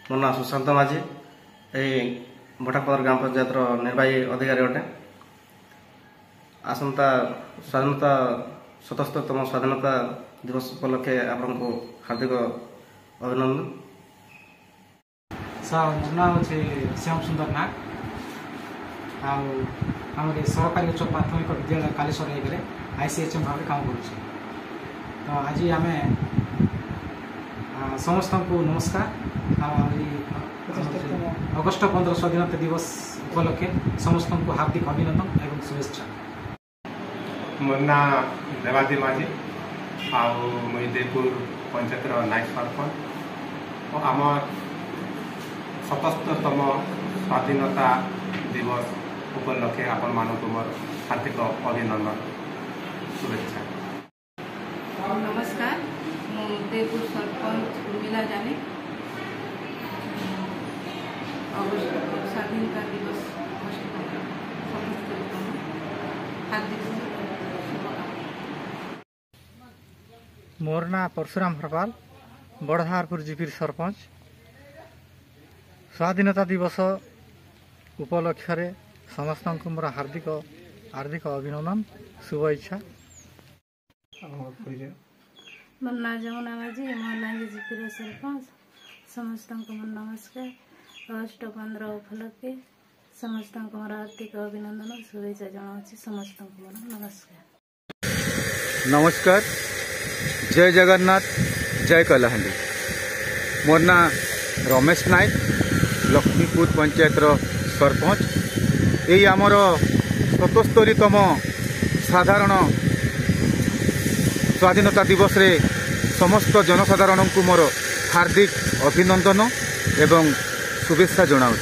ମୋ ନାଁ ସୁଶାନ୍ତ ମାଝୀ। ଏହି ଭଟାପଦର ଗ୍ରାମ ପଞ୍ଚାୟତର ନିର୍ବାହୀ ଅଧିକାରୀ ଅଟେ। ଆସନ୍ତା ସ୍ୱାଧୀନତା 77ତମ ସ୍ୱାଧୀନତା ଦିବସ ଉପଲକ୍ଷେ ଆପଣଙ୍କୁ ହାର୍ଦ୍ଦିକ ଅଭିନନ୍ଦନ। ସାର୍ ମୋ ନାଁ ହେଉଛି ଶ୍ୟାମ ସୁନ୍ଦର ନାଗ। ଆଉ ଆମର ସରକାରୀ ଉଚ୍ଚ ପ୍ରାଥମିକ ବିଦ୍ୟାଳୟ କାଲେଶ୍ୱର ଏକରେ ICHM ଭାବରେ କାମ କରୁଛି। ତ ଆଜି ଆମେ ସମସ୍ତଙ୍କୁ ନମସ୍କାର। ଆଉ ଅଗଷ୍ଟ 15 ସ୍ୱାଧୀନତା ଦିବସ ଉପଲକ୍ଷେ ସମସ୍ତଙ୍କୁ ହାର୍ଦ୍ଦିକ ଅଭିନନ୍ଦନ ଏବଂ शुभेच्छा। ମୋ ନାଁ ଦେବାଦୀ ମାଝୀ। ଆଉ ମୁଇଁ ଦେବପୁର ପଞ୍ଚାୟତର ନାୟକ ସରପଞ୍ଚ। ଆମର 77ତମ ସ୍ୱାଧୀନତା ଦିବସ ଉପଲକ୍ଷେ ଆପଣମାନଙ୍କୁ ମୋର ହାର୍ଦ୍ଦିକ ଅଭିନନ୍ଦନ शुभेच्छा। नमस्कार, मु देवपुर सरपंच उर्मिला जानी। अगस्त स्वाधीनता दिवस हार्दिक मोर ना परशुराम हरपाल, बड़धारपुर जीपीर सरपंच। स्वाधीनता दिवस उपलक्ष्य समस्त मोर हार्दिक अभिनंदन शुभेच्छा। मोर ना जमुना माझी, मोर ना जीपीर सरपंच। समस्त मोर नमस्कार। अगस्ट 15 उपलक्षे समस्त मोर हार्दिक अभिनंदन शुभेच्छा जनाऊँ। समस्त मोर नमस्कार। नमस्कार, जय जगन्नाथ, जय कलाहांडी। मोर ना रमेश नायक, लक्ष्मीपुर पंचायतर सरपंच। यही आमर 77तम साधारण स्वाधीनता दिवस रे समस्त जनसाधारण को मोर हार्दिक अभिनंदन एवं शुभेच्छा जनाऊँ।